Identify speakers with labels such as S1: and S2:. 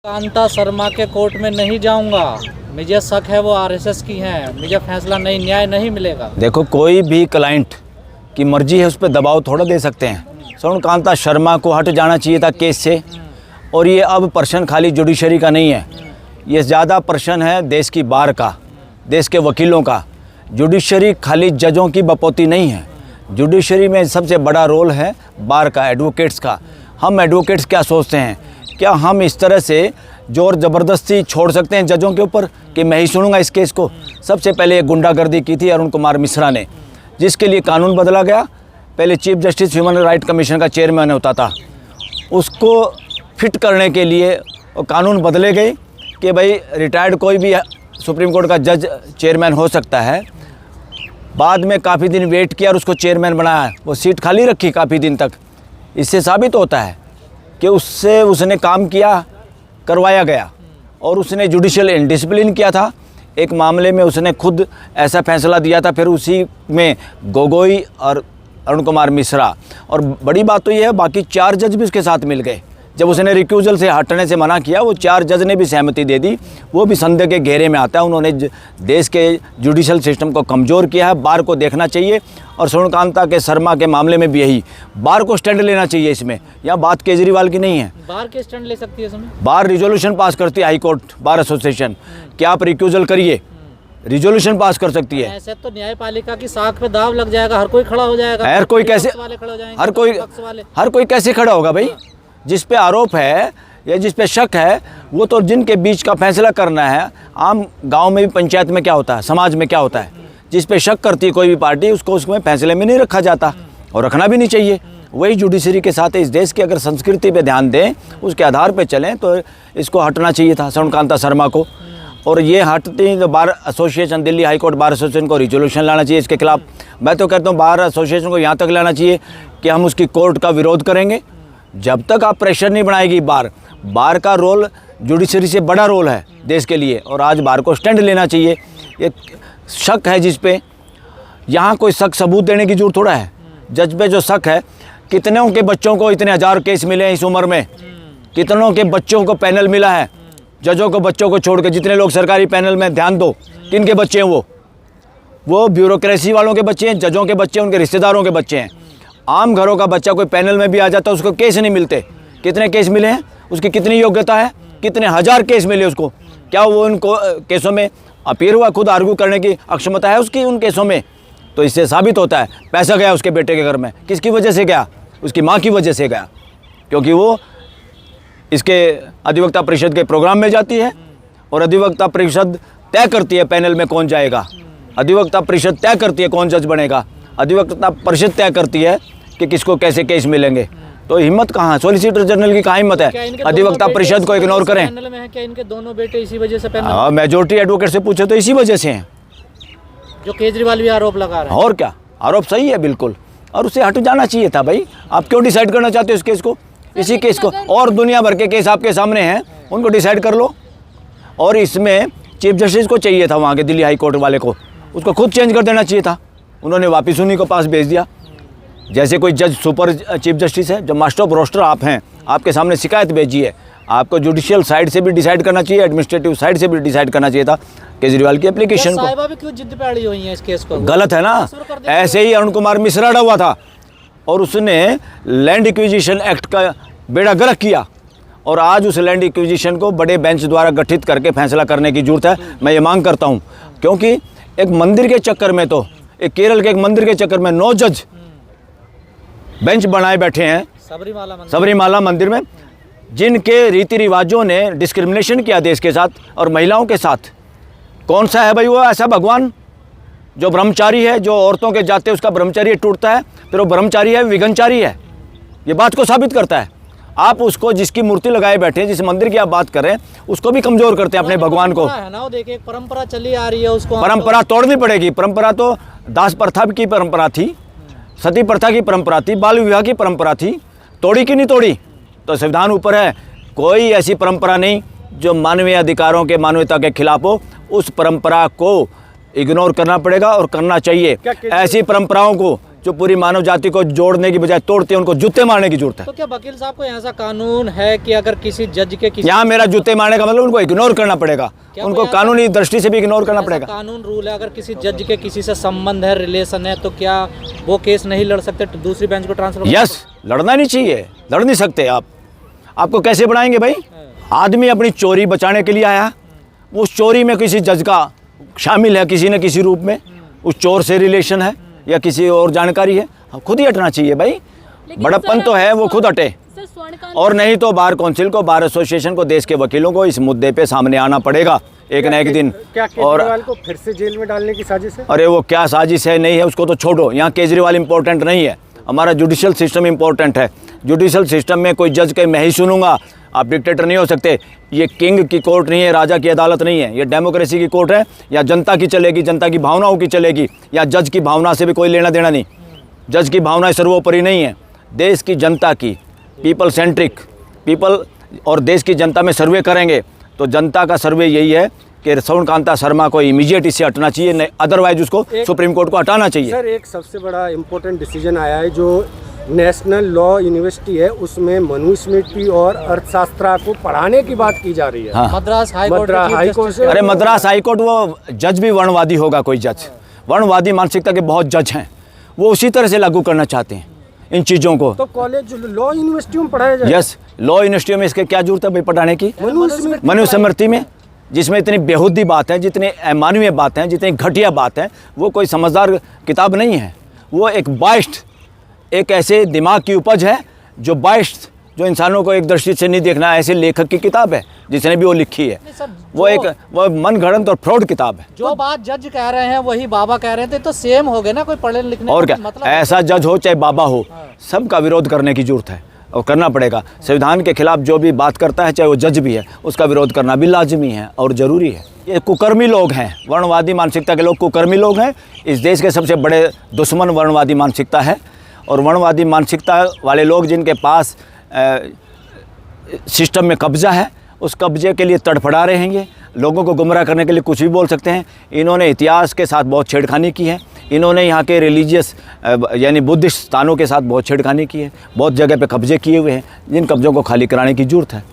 S1: कांता शर्मा के कोर्ट में नहीं जाऊंगा। मुझे शक है वो आरएसएस की हैं। मुझे फैसला नहीं, न्याय नहीं मिलेगा।
S2: देखो, कोई भी क्लाइंट की मर्जी है, उस पर दबाव थोड़ा दे सकते हैं। स्वर्ण कांता शर्मा को हट जाना चाहिए था केस से। और ये अब प्रश्न खाली जुडिशरी का नहीं है, ये ज़्यादा प्रश्न है देश की बार का, देश के वकीलों का। जुडिशरी खाली जजों की बपौती नहीं है। जुडिशरी में सबसे बड़ा रोल है बार का, एडवोकेट्स का। हम एडवोकेट्स क्या सोचते हैं, क्या हम इस तरह से जोर ज़बरदस्ती छोड़ सकते हैं जजों के ऊपर कि मैं ही सुनूंगा इस केस को? सबसे पहले एक गुंडागर्दी की थी अरुण कुमार मिश्रा ने, जिसके लिए कानून बदला गया। पहले chief justice human right commission का चेयरमैन होता था, उसको फिट करने के लिए कानून बदले गए कि भाई रिटायर्ड कोई भी सुप्रीम कोर्ट का जज चेयरमैन हो सकता है। बाद में काफ़ी दिन वेट किया और उसको चेयरमैन बनाया, वो सीट खाली रखी काफ़ी दिन तक। इससे साबित होता है कि उससे उसने काम किया, करवाया गया, और उसने जुडिशियल इंडिसिप्लिन किया था। एक मामले में उसने खुद ऐसा फैसला दिया था, फिर उसी में गोगोई और अरुण कुमार मिश्रा। और बड़ी बात तो ये है, बाकी 4 जज भी उसके साथ मिल गए। जब उसने रिक्यूजल से हटने से मना किया, वो 4 जज ने भी सहमति दे दी। वो भी संदेह के घेरे में आता है। उन्होंने देश के जुडिशल सिस्टम को कमज़ोर किया है। बार को देखना चाहिए। और स्वर्ण कांता के शर्मा के मामले में भी यही, बार को स्टैंड लेना चाहिए इसमें। यहाँ बात केजरीवाल की नहीं है।
S1: बार के स्टैंड ले सकती है इसमें।
S2: बार रिजोल्यूशन पास करती है, हाई कोर्ट बार एसोसिएशन कि आप रिक्यूजल करिए, रिजोल्यूशन पास कर सकती है।
S1: ऐसे तो न्यायपालिका की साख पे दाव लग जाएगा, हर कोई खड़ा हो जाएगा।
S2: हर कोई कैसे, हर कोई कैसे खड़ा होगा भाई? जिस पे आरोप है या जिस पे शक है, वो तो जिनके बीच का फैसला करना है। आम गांव में भी, पंचायत में क्या होता है, समाज में क्या होता है, जिस पे शक करती है कोई भी पार्टी, उसको उसमें फैसले में नहीं रखा जाता, और रखना भी नहीं चाहिए। वही जुडिशरी के साथ इस देश की अगर संस्कृति पे ध्यान दें, उसके आधार पे चलें, तो इसको हटना चाहिए था स्वर्ण कांता शर्मा को। और ये हटती तो bar association, Delhi high court bar association को रिजोल्यूशन लाना चाहिए इसके खिलाफ। मैं तो कहता हूँ बार एसोसिएशन को यहाँ तक लाना चाहिए कि हम उसकी कोर्ट का विरोध करेंगे। जब तक आप प्रेशर नहीं बनाएगी बार का रोल जुडिशरी से बड़ा रोल है देश के लिए, और आज बार को स्टैंड लेना चाहिए। एक शक है जिस पे, यहाँ कोई शक सबूत देने की जरूरत थोड़ा है। जज पे जो शक है, कितनों के बच्चों को इतने 1000 केस मिले हैं इस उम्र में, कितनों के बच्चों को पैनल मिला है, जजों को बच्चों को छोड़ के। जितने लोग सरकारी पैनल में, ध्यान दो, किन के बच्चे हैं वो ब्यूरोक्रेसी वालों के बच्चे हैं, जजों के बच्चे हैं, उनके रिश्तेदारों के बच्चे हैं। आम घरों का बच्चा कोई पैनल में भी आ जाता है, उसको केस नहीं मिलते। कितने केस मिले हैं, उसकी कितनी योग्यता है, कितने 1000 केस मिले उसको, क्या वो उनको केसों में अपीयर हुआ, खुद आर्गू करने की अक्षमता है उसकी उन केसों में? तो इससे साबित होता है पैसा गया उसके बेटे के घर में। किसकी वजह से गया? उसकी माँ की वजह से गया, क्योंकि वो इसके अधिवक्ता परिषद के प्रोग्राम में जाती है, और अधिवक्ता परिषद तय करती है पैनल में कौन जाएगा। अधिवक्ता परिषद तय करती है कौन जज बनेगा। अधिवक्ता परिषद तय करती है कि किसको कैसे केस मिलेंगे। तो हिम्मत कहाँ है? सॉलिसिटर जनरल की कहाँ हिम्मत है अधिवक्ता परिषद को इग्नोर करें?
S1: क्या इनके दोनों बेटे इसी वजह से पैनल?
S2: हाँ, मेजोरिटी एडवोकेट से पूछे तो इसी वजह से हैं,
S1: जो केजरीवाल भी आरोप लगा रहे हैं।
S2: और क्या, आरोप सही है बिल्कुल, और उसे हट जाना चाहिए था भाई। आप क्यों डिसाइड करना चाहते हो इस केस को, इसी केस को? और दुनिया भर के केस आपके सामने हैं, उनको डिसाइड कर लो। और इसमें चीफ जस्टिस को चाहिए था, वहाँ के दिल्ली हाई कोर्ट वाले को, उसको खुद चेंज कर देना चाहिए था। उन्होंने वापिस उन्हीं को पास भेज दिया। जैसे कोई जज सुपर चीफ जस्टिस है, जब मास्टर ऑफ रोस्टर आप हैं, आपके सामने शिकायत भेजी है, आपको जुडिशियल साइड से भी डिसाइड करना चाहिए, एडमिनिस्ट्रेटिव साइड से भी डिसाइड करना चाहिए था केजरीवाल की एप्लीकेशन को।
S1: साहिबा भी क्यों जिद पे अड़ी हुई है इस केस को?
S2: गलत है ना। ऐसे ही अरुण कुमार मिश्रा अड़ा हुआ था, और उसने लैंड एक्विजिशन एक्ट का बेड़ा गर्क किया, और आज उस लैंड एक्विजिशन को बड़े बेंच द्वारा गठित करके फैसला करने की जरूरत है। मैं ये मांग करता हूँ, क्योंकि एक मंदिर के चक्कर में, तो एक केरल के एक मंदिर के चक्कर में 9 जज बेंच बनाए बैठे हैं सबरीमाला मंदिर में, जिनके रीति रिवाजों ने डिस्क्रिमिनेशन किया देश के साथ और महिलाओं के साथ। कौन सा है भाई वो ऐसा भगवान जो ब्रह्मचारी है, जो औरतों के जाते उसका ब्रह्मचर्य टूटता है, फिर वो ब्रह्मचारी है, विघनचारी है? ये बात को साबित करता है। आप उसको, जिसकी मूर्ति लगाए बैठे हैं, जिस मंदिर की आप बात कर रहे हैं, उसको भी कमजोर करते हैं अपने भगवान को।
S1: है ना, देखिए एक परंपरा चली आ रही है, उसको
S2: परंपरा तोड़नी पड़ेगी। परंपरा तो दास प्रथा की परंपरा थी, सती प्रथा की परंपरा थी, बाल विवाह की परंपरा थी। तोड़ी कि नहीं तोड़ी? तो संविधान ऊपर है। कोई ऐसी परंपरा नहीं जो मानवीय अधिकारों के, मानवता के खिलाफ हो। उस परंपरा को इग्नोर करना पड़ेगा और करना चाहिए। ऐसी परंपराओं को जो पूरी मानव जाति को जोड़ने की बजाय तोड़ते हैं, उनको जूते मारने की जरूरत है।
S1: तो क्या वकील साहब को ऐसा कानून है कि अगर किसी जज के किसी
S2: यहाँ मेरा जूते मारने का मतलब उनको इग्नोर करना पड़ेगा, उनको कानूनी दृष्टि से भी इग्नोर करना
S1: ऐसा
S2: पड़ेगा।
S1: कानून रूल है, अगर किसी जज के किसी से संबंध है, रिलेशन है, तो क्या वो केस नहीं लड़ सकते, तो दूसरी बेंच को ट्रांसफर?
S2: यस, लड़ना नहीं चाहिए, लड़ नहीं सकते आप। आपको कैसे बढ़ाएंगे भाई? आदमी अपनी चोरी बचाने के लिए आया, उस चोरी में किसी जज का शामिल है किसी न किसी रूप में, उस चोर से रिलेशन है या किसी और जानकारी है, खुद ही हटना चाहिए भाई। बड़प्पन तो है वो खुद हटे, और नहीं तो बार काउंसिल को, बार एसोसिएशन को, देश के वकीलों को इस मुद्दे पे सामने आना पड़ेगा एक न एक दिन।
S3: क्या केजरीवाल को फिर से जेल में डालने की साजिश है?
S2: अरे वो क्या साजिश है नहीं है उसको तो छोड़ो, यहाँ केजरीवाल इम्पोर्टेंट नहीं है, हमारा जुडिशल सिस्टम इम्पोर्टेंट है। जुडिशल सिस्टम में कोई जज के मैं ही सुनूंगा, आप डिक्टेटर नहीं हो सकते। ये किंग की कोर्ट नहीं है, राजा की अदालत नहीं है, ये डेमोक्रेसी की कोर्ट है। या जनता की चलेगी, जनता की भावनाओं की चलेगी, या जज की भावना से भी कोई लेना देना नहीं। जज की भावना सर्वोपरि नहीं है, देश की जनता की, पीपल सेंट्रिक, पीपल और देश की जनता में सर्वे करेंगे तो जनता का सर्वे यही है कि सौनकांता शर्मा को इमीडिएट इससे हटना चाहिए, नहीं अदरवाइज उसको सुप्रीम कोर्ट को हटाना चाहिए।
S3: सर एक सबसे बड़ा इम्पोर्टेंट डिसीजन आया है, जो नेशनल लॉ यूनिवर्सिटी है उसमें मनुस्मृति और अर्थशास्त्र को पढ़ाने की बात की जा रही है।
S2: हाँ।
S1: मद्रास हाई कोर्ट से
S2: अरे मद्रास हाई कोर्ट, वो जज भी वर्णवादी होगा कोई जज, वर्णवादी मानसिकता के बहुत जज हैं, वो उसी तरह से लागू करना चाहते हैं इन चीज़ों को।
S3: तो कॉलेज लॉ यूनिवर्सिटियों में पढ़ाया जाए?
S2: यस, लॉ यूनिवर्सिटियों में इसके क्या जरूरत है भाई पढ़ाने की? मनुस्मृति में, जिसमें इतनी बेहुदी बात है, जितनी अमानवीय बात है, जितनी घटिया बात है, वो कोई समझदार किताब नहीं है। वो एक बाइस्ट, एक ऐसे दिमाग की उपज है जो बाइस्ट, जो इंसानों को एक दृष्टि से नहीं देखना, ऐसे लेखक की किताब है जिसने भी वो लिखी है। वो मन गढ़ंत और फ्रॉड किताब है।
S1: जो बात जज कह रहे हैं वही बाबा कह रहे थे, तो सेम हो गए ना, कोई पढ़े लिखने
S2: और क्या,
S1: मतलब
S2: ऐसा जज हो चाहे बाबा हो, सबका विरोध करने की जरूरत है और करना पड़ेगा। संविधान के खिलाफ जो भी बात करता है, चाहे वो जज भी है, उसका विरोध करना भी लाजमी है और ज़रूरी है। ये कुकर्मी लोग हैं, वर्णवादी मानसिकता के लोग कुकर्मी लोग हैं। इस देश के सबसे बड़े दुश्मन वर्णवादी मानसिकता है, और वर्णवादी मानसिकता वाले लोग जिनके पास सिस्टम में कब्जा है, उस कब्जे के लिए तड़फड़ा रहे हैं। ये लोगों को गुमराह करने के लिए कुछ भी बोल सकते हैं। इन्होंने इतिहास के साथ बहुत छेड़खानी की है, इन्होंने यहाँ के रिलीजियस यानी बुद्धिस्ट स्थानों के साथ बहुत छेड़खानी की है, बहुत जगह पे कब्जे किए हुए हैं, जिन कब्जों को खाली कराने की ज़रूरत है।